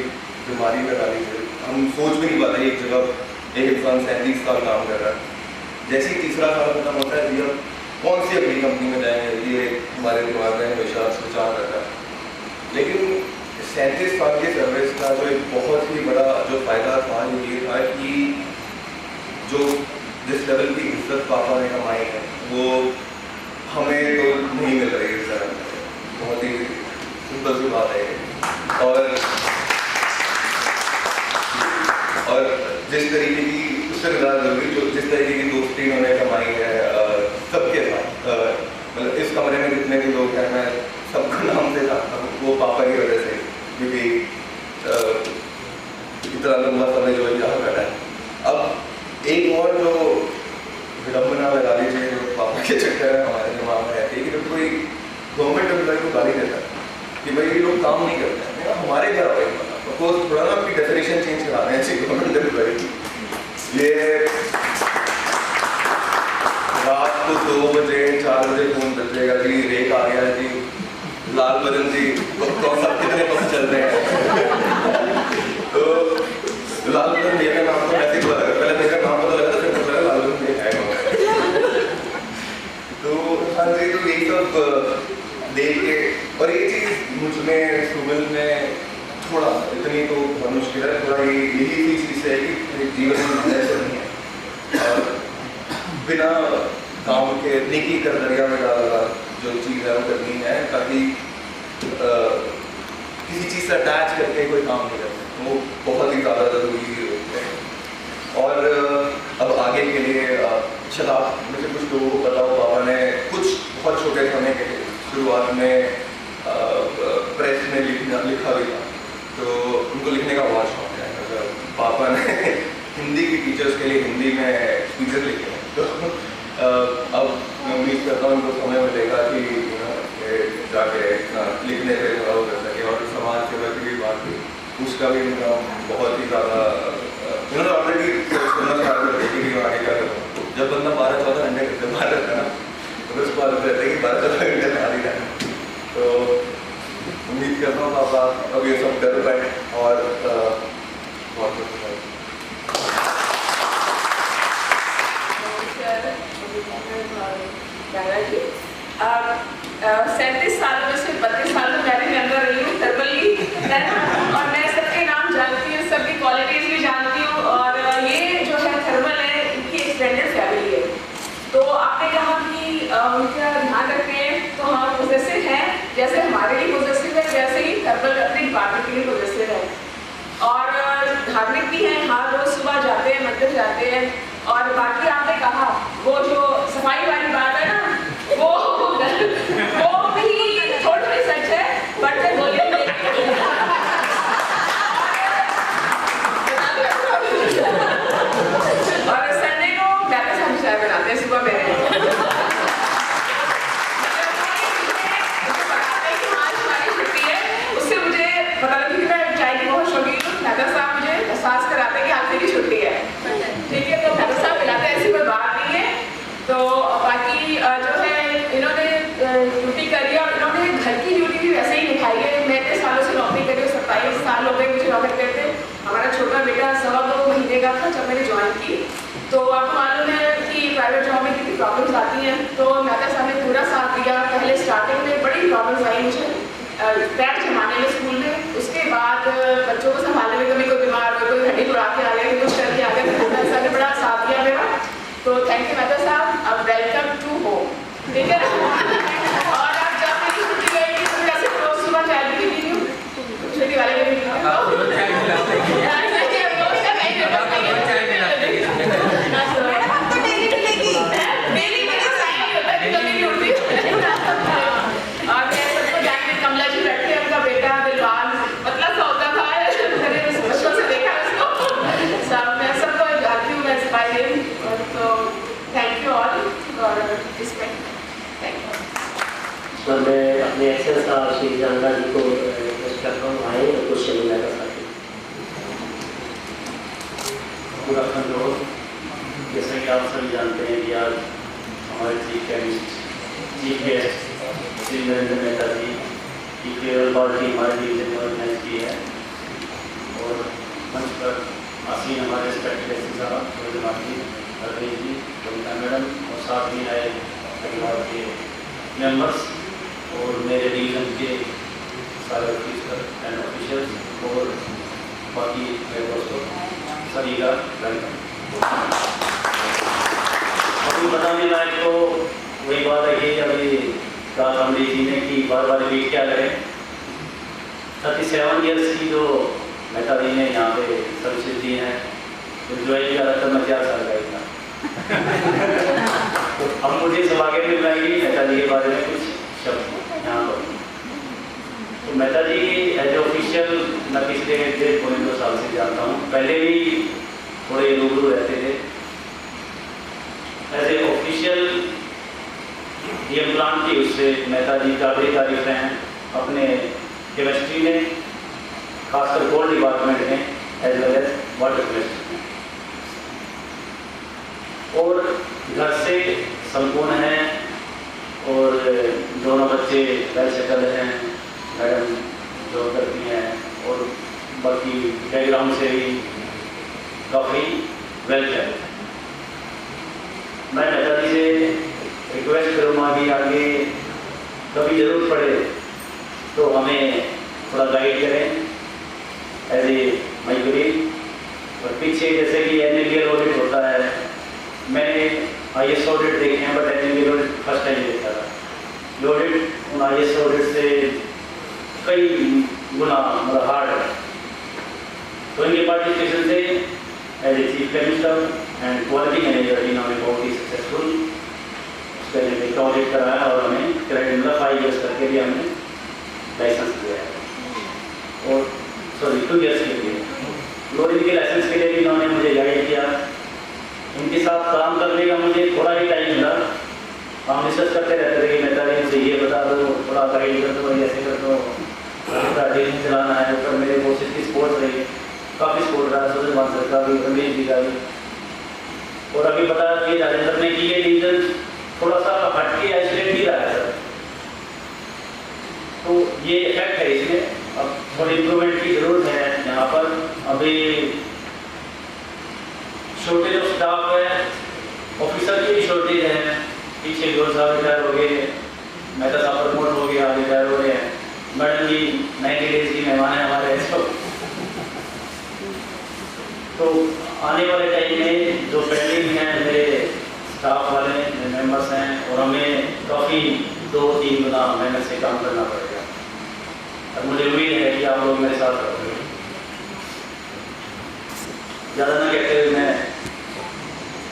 बीमारी लगा ली है। हम सोच भी नहीं पाते एक जगह एक इंसान 37 साल काम कर रहा है। जैसे ही तीसरा साल खत्म होता है जी अब कौन सी अगली कंपनी में जाएंगे, ये हमारे दिमाग में हमेशा विचार रहता है। लेकिन 37 साल की सर्विस का जो एक बहुत ही बड़ा जो फायदा था ये था कि जो जिस लेवल की इज्जत पापा ने कमाई है वो हमें तो नहीं मिल रही इस तरह। बहुत ही सिंपल सी बात है। और जिस तरीके की उससे ज़्यादा जरूरी जो जिस तरीके की दोस्ती उन्होंने कमाई है सबके साथ, मतलब इस कमरे में जितने भी लोग हैं मैं सबका नाम से जानता हूँ वो पापा की वजह से, क्योंकि इतना लंबा समय जो यहाँ बैठा है। अब एक और जो विडम्बना लगा लीजिए जो पापा के चक्कर है हमारे दिमाग में रहती है कि जब कोई गवर्नमेंट एम्प्लॉय को गाली देता है कि भाई ये लोग काम नहीं करते हैं, हमारे घर आए तो थोड़ा ना अपनी डेफिनेशन चेंज करा रहे हैं गवर्नमेंट एम्प्लॉय की। ये रात को 2 बजे 4 बजे फोन बजेगा जी रेक आ गया जी, लाल बदन जी कौन सा कितने पक्ष चल रहे हैं। तो लाल बदन मेरा नाम तो ऐसे ही पता लगा, पहले मेरा नाम पता लगा तो फिर पता लगा लाल बदन ये है। तो हाँ जी, तो यही सब देख के और ये चीज़ मुझ में सुबह में थोड़ा इतनी तो बहुत मुश्किल है, थोड़ा यही चीज़ है कि जीवन में ऐसा नहीं है और बिना काम के नेकी कर दरिया में डालना जो चीज़ है वो करनी है ताकि किसी चीज़ से अटैच करके कोई काम नहीं करते, वो बहुत ही ज़्यादा ज़रूरी होते हैं। और अब आगे के लिए शायद आप मुझे कुछ लोगों को पता हो, पापा ने कुछ बहुत छोटे समय के शुरुआत में प्रेस में लिखा भी था, तो उनको लिखने का बहुत शौक है। मतलब पापा ने हिंदी की टीचर्स के लिए हिंदी में स्पीचेस लिखे हैं, तो अब मैं उम्मीद करता हूँ उनको समय मिलेगा कि जाके लिखने पे थोड़ा हो कर सके। और समाज सेवा की भी बात हुई, उसका भी उनका बहुत ही ज़्यादा उन्होंने ऑलरेडी सुनना स्टार्ट कर दी कि आगे क्या करूँ। जब बंदा 12-14 घंटे करते बाहर रहता है ना, तो उसको आदत रहती है कि 12-14 घंटे बाहर ही रहना। तो उम्मीद करता हूँ पापा अब ये सब कर पाए और बहुत कुछ। दादाजी 37 सालों में से 32 साल में मैंने के अंदर रही हूँ थर्मल की, और मैं सबके नाम जानती हूँ, सबकी क्वालिटीज भी जानती हूँ। और ये जो है थर्मल है, इनकी एक्सटेंडेड फैमिली है। तो आपने कहा कि उनका ध्यान रखते हैं, तो हम पोजेसिव हैं, जैसे हमारे लिए पोजेसिव है वैसे ही थर्मल अपने डिपार्टमेंट के लिए पोजेसिव है। और धार्मिक भी हैं, हर रोज सुबह जाते हैं, मंदिर जाते हैं। और बाकी आपने कहा वो जो सफाई वाली बात है ना, वो भी थोड़ी सच है, बट मैं बोली और संडे को बैठे हम चाय बनाते हैं सुबह मेरे छुट्टी है, उससे मुझे पता लगी कि मैं चाय की बहुत शौकीन हूँ। मैदा साहब मुझे एहसास कराते हैं कि आज मेरी छुट्टी है, ठीक है, तो मैदा साहब मिलाते हैं, ऐसी कोई बात नहीं है। तो बाकी जो है इन्होंने ड्यूटी करी और इन्होंने घर की ड्यूटी भी वैसे ही निभाई है। मैं इतने सालों से नौकरी करी हूँ, 27 साल हो गए मुझे नौकरी करते। हमारा छोटा बेटा 2.25 महीने का था जब मैंने ज्वाइन की। तो आपको मालूम है कि प्राइवेट जॉब में कितनी प्रॉब्लम्स आती हैं, तो मैदा साहब ने पूरा साथ दिया। पहले स्टार्टिंग में बड़ी प्रॉब्लम्स आई मुझे पैर जमाने में स्कूल में, उसके बाद बच्चों को संभालने में, कभी कोई बीमार हो, कोई हड्डी उड़ा के आ गया, कुछ करके आ गया, तो मैदा साहब ने बड़ा साथ दिया मेरा। तो थैंक यू मैदा साहब, अब वेलकम टू होम, ठीक है। और आप जब मेरी छुट्टी गई थी तो कैसे रोज सुबह चाय भी पीती हूँ, छुट्टी वाले के भी कमला जी बैठे हैं, उनका बेटा दिलवान पतला सा होता था, बचपन से देखा उसको, सब मैं सबको जानती हूँ, मैं इंस्पायर हूँ। तो thank you all for respect, thank you. Sir मैं अपने एक्सेल साहब श्री जानना जी को रिक्वेस्ट करता हूँ आए और क्वेश्चन लेना चाहते हैं। Good afternoon. जैसा कि आप सभी जानते हैं कि आज हमारे चीफ गेस्ट श्री नरेंद्र मेहता जी की फेयरवेल पार्टी हमारे डिवीजन में ऑर्गेनाइज की है, और मंच पर आसीन हमारे रिस्पेक्टेड एसपी साहब जी, अरविंद जी, कविता मैडम, और साथ में आए परिवार के मेंबर्स और मेरे डिवीजन के सारे ऑफिसर एंड ऑफिशियल्स और बाकी मेरे दोस्तों सभी का वेलकम। अभी बताने लायक तो वही बात है कि अभी कहा अमरीक जी ने कि बार बार रिपीट क्या करें। 37 ईयर्स की जो मेहता जी ने यहाँ पे सर्विसेज दी हैं, तो ज्वाइन किया था मैं 4 साल का ही था। अब मुझे सौभाग्य मिल जाएगी मेहता जी के बारे में कुछ शब्द यहाँ पर। तो मेहता जी एज ए ऑफिशियल मैं पिछले 1.5 साल से जानता हूँ, पहले भी थोड़े रूबरू रहते थे। एज ए ऑफिशियल ये प्लांट की उससे मेहता जी का बड़ी तारीफ हैं अपने केमिस्ट्री में, खासकर गोल्ड डिपार्टमेंट में as well as water chemistry में, और घर से संपूर्ण हैं और दोनों बच्चे वेल सेटल हैं, मैडम जॉब करती हैं और बाकी बैकग्राउंड से भी काफ़ी वेल है। मैं मेहता जी से रिक्वेस्ट करूँगा कि आगे कभी ज़रूरत पड़े तो हमें थोड़ा गाइड करें एज ए मजबूरी। और पीछे जैसे कि एनएलएल ऑडिट होता है, मैंने IAS ऑडिट देखे हैं but NLL audit first time देखा था। ये ऑडिट उन IAS ऑडिट से कई गुना मतलब हार्ड है। तो इनके पार्टिसिपेशन से as a chief chemist and quality manager इन्होंने बहुत ही सक्सेसफुल उसके लिए ऑडिट कराया और हमें क्रेडिट मिला 5 ईयर्स करके भी हमने लाइसेंस दिया है। और सॉरी 2 ईयर्स के लिए लोरी के लाइसेंस के लिए भी इन्होंने मुझे गाइड किया। इनके साथ काम करने का मुझे थोड़ा ही टाइम मिला। हम डिस्कस करते रहते थे कि मेरा मुझे ये बता दो, थोड़ा गाइड कर दो, ऐसे कर दो, थोड़ा डेली चलाना है। ऊपर मेरे कोशिश की स्पोर्ट्स रही, काफ़ी स्पोर्ट रहा, सोशल मानसर का भी, रमेश जी का भी। और अभी पता कि राजेंद्र ने की ये डिवीजन थोड़ा सा हटके आइसोलेट भी रहा है सर, तो ये इफेक्ट है इसमें। अब थोड़ी इम्प्रूवमेंट की जरूरत है यहाँ पर। अभी शॉर्टेज ऑफ स्टाफ है, ऑफिसर की भी शॉर्टेज है। पीछे गोल साहब रिटायर हो गए, मेहता साहब प्रमोट हो गया, रिटायर हो गए। मैडम जी 90 डेज की मेहमान है हमारे सब। तो आने वाले टाइम में जो पेंडिंग है मेरे स्टाफ वाले मेंबर्स हैं और हमें काफ़ी 2-3 गुना मेहनत से काम करना पड़ेगा। और मुझे उम्मीद है कि आप लोग मेरे साथ रहोगे। ज़्यादा ना कहते हुए मैं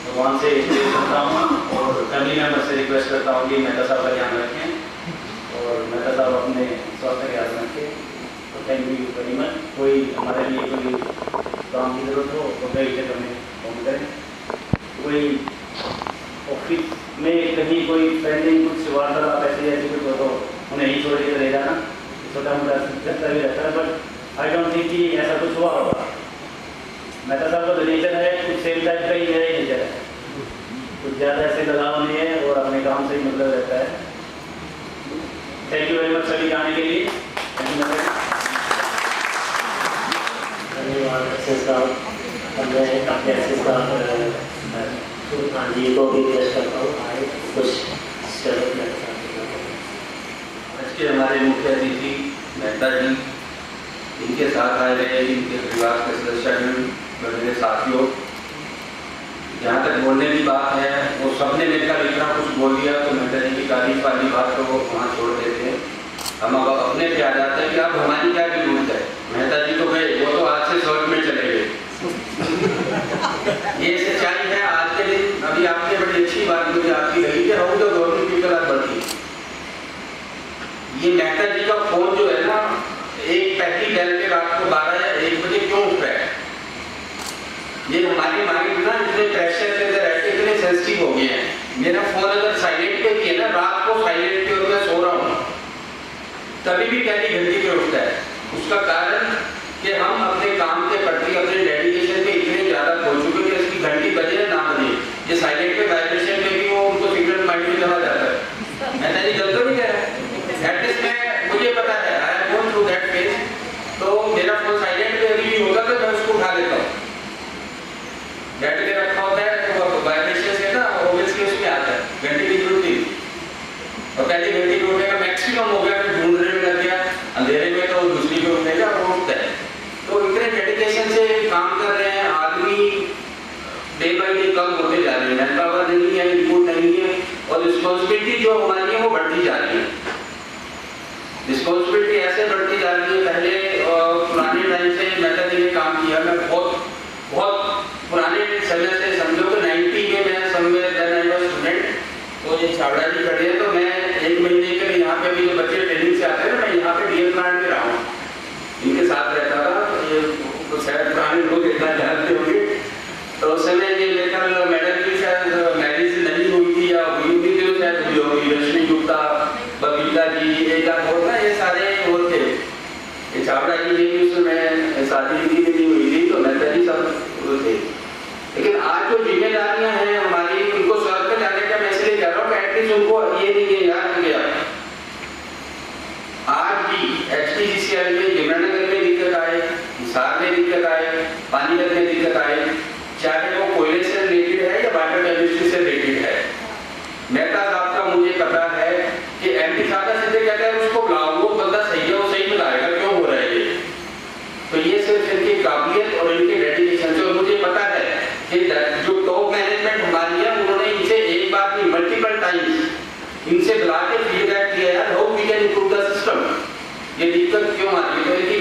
भगवान से प्रे करता हूँ और फैमिली मेम्बर से रिक्वेस्ट करता हूँ कि मेहता साहब का ध्यान रखें और मेहता साहब अपने स्वास्थ्य का ध्यान रखें। तो थैंक यू वेरी मच। कोई हमारे लिए कोई काम की जरूरत हो तो बेहिचक हमें फोन करें। कोई ऑफिस में कहीं कोई पेंडिंग कुछ वार्तालाप ऐसी कुछ हो तो उन्हें ही छोड़ के रह जाना, छोटा मोटा चलता भी रहता है। बट आई डोंट थिंक कि ऐसा कुछ हुआ होगा। मेहता साहब का जो नेचर है कुछ सेम टाइप का ही मेरा ही नेचर है, कुछ ज़्यादा ऐसे लगाव नहीं है और अपने काम से ही मतलब रहता है। थैंक यू वेरी मच सभी आने के लिए। धन्यवाद एसएस साहब। मैं अपने एसएस साहब सुल्तान जी को भी रिक्वेस्ट करता हूँ आए कुछ आज के हमारे मुख्य अतिथि मेहता जी, इनके साथ आए रहे इनके परिवार के सदस्य, मेरे साथियों, जहाँ तक बोलने की बात है वो सबने मिलकर इतना कुछ बोल दिया तो मेहता जी की तारीफ वाली बात को वहाँ छोड़ देते हैं। हम अब अपने पे आ जाते हैं कि अब हमारी क्या जरूरत है। मेहता जी तो गए, वो तो आज से शॉर्ट में चले गए। ये सच्चाई है। आज के दिन अभी आपने बड़ी अच्छी बात मुझे आपकी लगी कि how the government people are working. ये मेहता जी का फोन जो है ना, एक पहली बैल के रात को 12 या 1 बजे क्यों उठ रहा है? ये हमारी माइंड ना इतने प्रेशर के अंदर रहते इतने सेंसिटिव हो गए हैं। मेरा फोन अगर साइलेंट पे भी है ना, रात को साइलेंट पे और मैं सो रहा हूँ तभी भी पहली घंटी पे उठता है। उसका कारण कि हम अपने काम के प्रति अपने डेडिकेशन पे इतने ज्यादा खो चुके कि इसकी घंटी बजे ना बजे, ये साइलेंट पे वाइब्रेशन में भी वो उनको सिग्नल माइंड में चला जाता है। मेहता जी गलत तो नहीं कह रहे, एटलीस्ट मैं मुझे पता है I have gone through that phase. तो मेरा फोन साइलेंट पे अभी भी होता तो मैं उसको उठा लेता हूँ। बैठ के रखा होता है तो वाइब्रेशन से ना ऑब्वियसली उसमें आता है, घंटी की जरूरत नहीं। और पहली घंटी पे उठेगा मैक्सिमम हो गया, फिर ढूंढने में लग गया, अंधेरे में तो दूसरी पे उठेगा वो उठता है। तो इतने डेडिकेशन से काम कर रहे हैं आदमी, डे बाई डे कम होते जा रहे हैं। मैन पावर नहीं है, इनपुट नहीं है और रिस्पॉन्सिबिलिटी जो हमारी है वो बढ़ती जा रही है। रिस्पॉन्सिबिलिटी ऐसे बढ़ती जा रही है। पहले पुराने टाइम से मेहता जी ने काम किया, मैं बहुत पुराने समय से समझो तो 90 में मैं somewhere then I was student. तो ये छावड़ा जी खड़े हैं तो मैं 1 महीने के लिए यहाँ पे भी जो बच्चे ट्रेनिंग से आते हैं ना, मैं यहाँ पे डीएल प्लांट में रहा हूँ, इनके साथ रहता था। तो ये तो शायद पुराने लोग इतना जानते होंगे। तो उस समय ये मेरे ख्याल मैडम की शायद मैरिज नहीं हुई थी या हुई थी तो शायद हुई होगी। रश्मि गुप्ता, बबीता जी, एक और ना, ये सारे वो थे। ये छावड़ा जी ने उस समय शादी नहीं हुई थी तो मेहता जी सब वो थे। लेकिन आज जो जिम्मेदारियां हैं हमारी, उनको सर पे लाने का मैं इसलिए कह रहा हूँ कि एटलीस्ट उनको ये नहीं है याद हो गया। आज भी HPCCL में यमुनानगर में दिक्कत आए, हिसार में दिक्कत आए, पानीपत में दिक्कत आए, चाहे वो कोयले से रिलेटेड है या वाटर केमिस्ट्री से रिलेटेड है। मेहता साहब का मुझे पता है कि MP साहब सीधे कहते हैं उसको बुलाओ, वो बंदा सही है, वो सही बुलाएगा, क्यों हो रहा है ये। तो ये सिर्फ इनकी काबिलियत और इनके डेडिकेशन से। और मुझे पता है कि जो टॉप मैनेजमेंट हमारी है उन्होंने इनसे एक बार नहीं मल्टीपल टाइम्स इनसे बुला के फीडबैक किया यार how we can improve the system, ये दिक्कत क्यों आ रही है। तो इनकी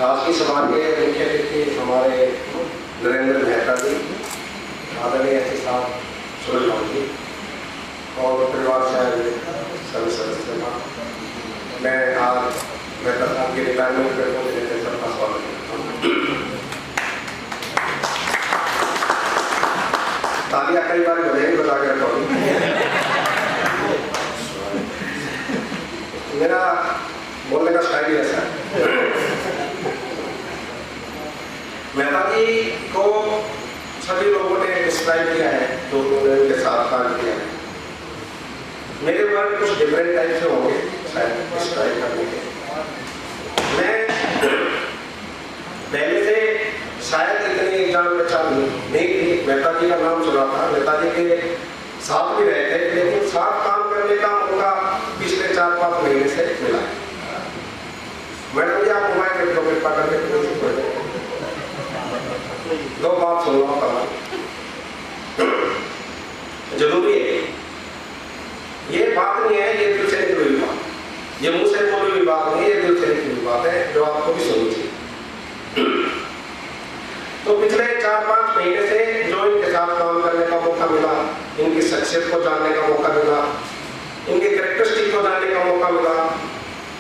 आज की सभा के मुख्य अतिथि हमारे नरेंद्र मेहता जी, आदरणीय एस साहब सुरेश जी और परिवार से आए सभी सदस्य, मैं आज मेहता साहब के रिटायरमेंट पर पहुंचने सबका स्वागत करता हूँ। तालियां कई बार बजाई बजा कर मेरा बोलने का स्टाइल ऐसा है। मेहता जी को सभी लोगों ने डिस्क्राइब किया है जो उन्होंने उनके साथ काम किया है। मेरे वर्ड कुछ डिफरेंट टाइप से होंगे शायद डिस्क्राइब करने के। मैं पहले से शायद इतनी जान पहचान नहीं थी। मेहता जी का नाम सुना था, मेहता जी के साथ भी रहे थे, लेकिन साथ काम करने का मौका पिछले 4-5 महीने से मिला है। मैडम जी आप मोबाइल रख दो, कृपा करके दो बात सुन लो जरूरी है। ये बात नहीं है, ये दिल से निकली हुई बात, ये मुंह से बोली हुई बात नहीं है, ये दिल से निकली हुई बात है जो आपको भी सुननी चाहिए। तो पिछले 4-5 महीने से जो इनके साथ काम करने का मौका मिला, इनकी शख्सियत को जानने का मौका मिला, इनके कैरेक्टरिस्टिक को जानने का मौका मिला,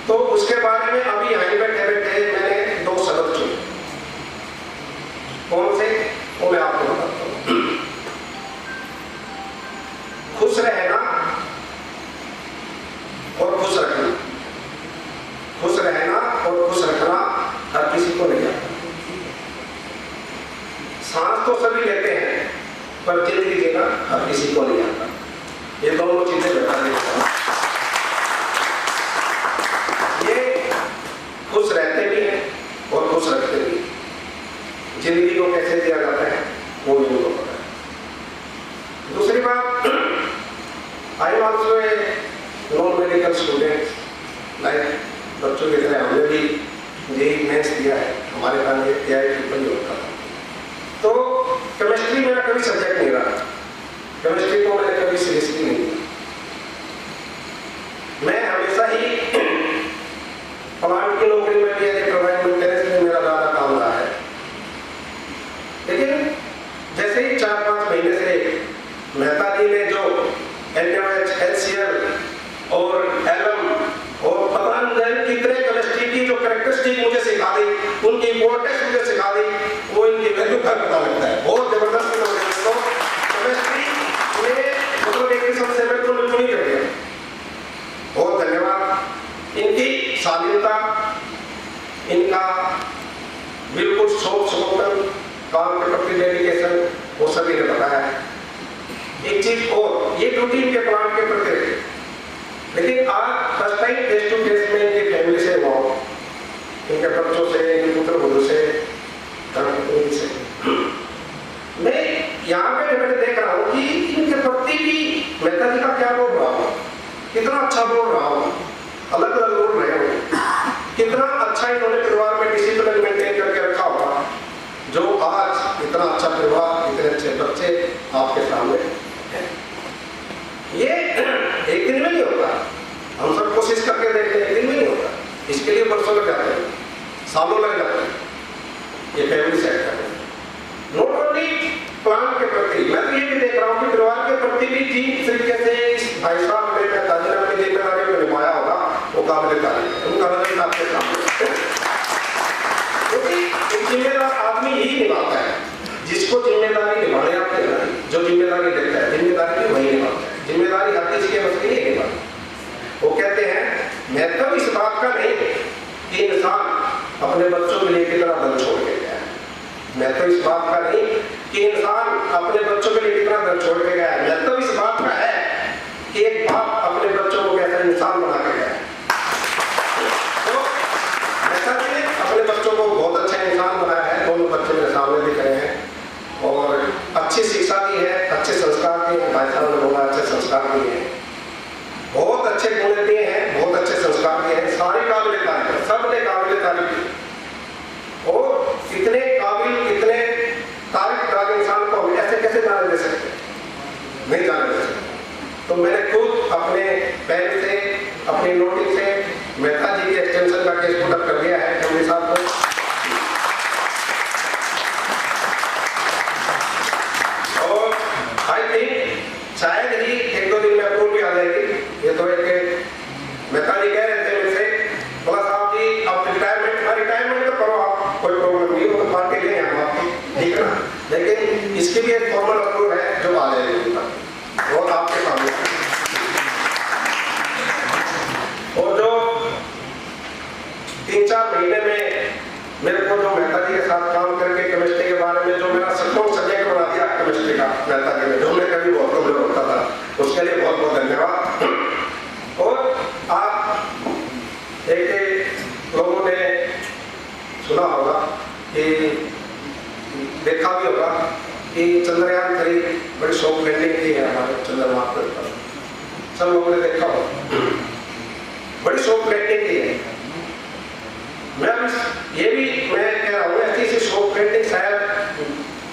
तो उसके बारे में अभी यहीं बैठे बैठे मैंने 2 शब्द चुने। कौन से वो मैं आपको बताता हूँ। खुश रहना और खुश रखना। खुश रहना और खुश रखना हर किसी को नहीं आता। सांस तो सभी लेते हैं पर जिंदगी जीना हर किसी को नहीं आता। ये दोनों चीजें बता देता। ये खुश रहते भी हैं और खुश रखते भी हैं। जिंदगी को कैसे दिया जाता है वो भी उनको पता है। दूसरी बात, I am also a non medical student. Like बच्चों की तरह हमने भी जेईई मेंस दिया है, हमारे पास AI ट्रिपल होता था। तो केमिस्ट्री मेरा कभी सब्जेक्ट नहीं रहा, केमिस्ट्री को मैंने कभी सीरियसली नहीं लिया। मैं हमेशा ही प्लांट की नौकरी में भी प्रोवाइड मेंटेनेंस में मेरा ज़्यादा काम रहा है। लेकिन जैसे ही 4-5 महीने से मेहता जी ने जो NaOH, HCl और एलम और पता नहीं कितने केमिस्ट्री की जो कैरेक्टरिस्टिक मुझे सिखा दी, उनकी इंपॉर्टेंस मुझे सिखा दी, वो इनकी वैल्यू का पता लगता है। बहुत जबरदस्त नॉलेज। तो केमिस्ट्री में मतलब एक किस्म से मैं तो बिल्कुल नहीं कर दिया। बहुत धन्यवाद। इनकी शालीनता, इनका बिल्कुल सोच काम के प्रति डेडिकेशन, वो सभी ने बताया है। एक चीज और, ये ड्यूटी इनके प्लांट के प्रति रही, लेकिन आज first time face to face में इनकी फैमिली से हुआ, इनके बच्चों से, इनके पुत्र वधू से, धर्मपत्नी से। मैं यहाँ पे मैंने देख रहा हूँ कि इनके प्रति भी मेहता जी का क्या बोल रहा हूँ, कितना अच्छा बोल रहा हूँ, अलग अलग बोल रहे हो, कितना अच्छा इन्होंने परिवार में डिसिप्लिन मेंटेन करके रखा होगा, जो आज इतना अच्छा परिवार, इतने अच्छे बच्चे आपके सामने हैं। ये एक दिन में नहीं होता, हम सब कोशिश करके देखते हैं, एक दिन में नहीं होता। इसके लिए वर्षों लग जाते हैं, सालों लग जाते हैं ये फैमिली सेट करने। नॉट ओनली प्लांट के प्रति, मैं तो ये भी देख रहा हूँ कि परिवार के प्रति भी जिस तरीके से इस भाई साहब ने अपनी जिम्मेदारी को निभाया होगा, वो काबिल तारीफ है। उनका नजर आपके सामने, क्योंकि एक जिम्मेदार आदमी ही निभाता है, जिसको जिम्मेदारी निभाने आते हैं, जो जिम्मेदारी देता है, जिम्मेदारी भी वही निभाता है। जिम्मेदारी हर किसी के बस की नहीं निभाती। वो कहते हैं महत्व इस बात का नहीं कि इंसान अपने बच्चों के लिए कितना धन छोड़ के गया है, महत्व इस बात का नहीं कि इंसान अपने बच्चों के लिए कितना धन छोड़ के गया है, महत्व इस बात का है कि एक बाप अपने बच्चों को कैसा इंसान बना के गया है। तो ऐसा कि अपने बच्चों को बहुत अच्छा इंसान बनाया है। दोनों बच्चे मेरे सामने दिख रहे हैं और अच्छी शिक्षा दी है, अच्छे संस्कार दिए हैं। भाई साहब ने बोला अच्छे संस्कार दिए हैं, बहुत अच्छे गुण दिए हैं, बहुत अच्छे संस्कार दिए हैं। सारे काबिल तारीफ, सबने काबिल तारीफ की। और इतने काबिल, इतने तारीफ का इंसान को हम ऐसे कैसे जाने दे सकते, नहीं जाने दे सकते। तो मैंने खुद अपने पेन से, अपनी नोटिस से मेहता जी के एक्सटेंशन का केस पुट अप कर दिया है। फैमिली साहब को इसीलिए फॉर्मल अप्रूव है जो आ जाएगी और आपके सामने। और जो 3-4 महीने में मेरे को जो मेहता जी के साथ काम करके केमिस्ट्री के बारे में जो मेरा सपना सब्जेक्ट बना दिया केमिस्ट्री का मेहता जी ने, जो मैं कभी बहुत कमजोर होता था, उसके लिए बहुत बहुत धन्यवाद। और आप एक लोगों ने सुना होगा कि देखा भी होगा कि चंद्रयान 3 बड़ी सॉफ्ट लैंडिंग की है हमारे चंद्रमा पर, सब लोगों ने देखा होगा, बड़ी सॉफ्ट लैंडिंग की है। ये भी मैं कह रहा हूँ ऐसी सॉफ्ट लैंडिंग शायद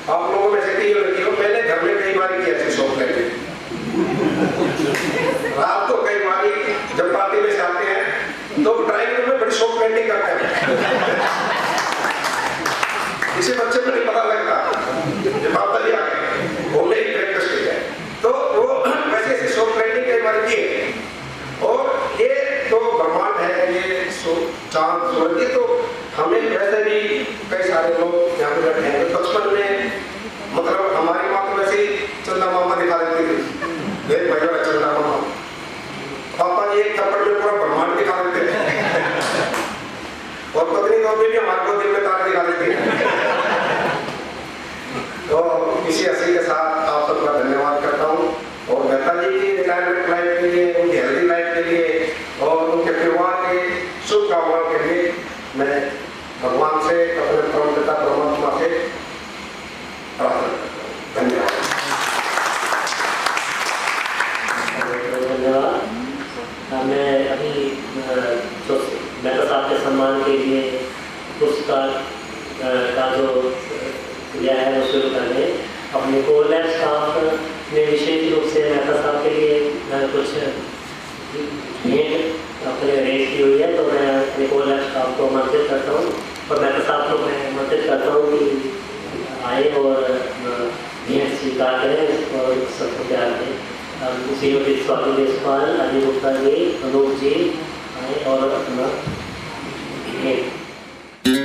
आप लोगों में से कई लड़की हो, मैंने घर में कई बार की ऐसी सॉफ्ट लैंडिंग। रात को कई बार जब पार्टी में से आते हैं तो ड्राइंग रूम में बड़ी सॉफ्ट लैंडिंग करते हैं। इसे बच्चे को नहीं पता लगता जब पापा जी आ गए वो मेरी प्रैक्टिस की है, तो वो वैसे ऐसी सॉफ्ट लैंडिंग कई बार की है। और ये तो ब्रह्मांड है, ये चांद सूरज, ये तो हमें वैसे भी कई सारे लोग यहाँ पे बैठे हैं तो बचपन में मतलब हमारी माँ तो वैसे ही चंदा मामा दिखा देती थी, एक महीना चंदा मामा, पापा जी एक थप्पड़ में पूरा ब्रह्मांड दिखा देते हैं और पत्नी तो भी हमारे को दिल में तारे दिखा देती है। तो इसी हंसी के साथ आप सबका धन्यवाद करता हूँ और मेहता जी की रिटायरमेंट लाइफ के लिए, उनकी हेल्दी लाइफ के लिए और उनके परिवार के शुभकामनाओं के लिए मैं भगवान से, अपने परम पिता परमात्मा से प्रार्थना करता हूँ। धन्यवाद। धन्यवाद। मैं अभी मेहता साहब के सम्मान के लिए पुरस्कार का जो दिया है वो शुरू करने अपने को लैब स्टाफ ने विशेष रूप से मेहता साहब के लिए कुछ भेंट अपने अरेंज की हुई है, तो मैं अपने को लैब स्टाफ को आमंत्रित करता हूँ और मेहता साहब को मैं आमंत्रित करता हूँ कि आए और भेंट स्वीकार करें और सबको प्यार दें। श्रीमती स्वाति देशपाल, अजय गुप्ता जी, अनूप जी आए और अपना भेंट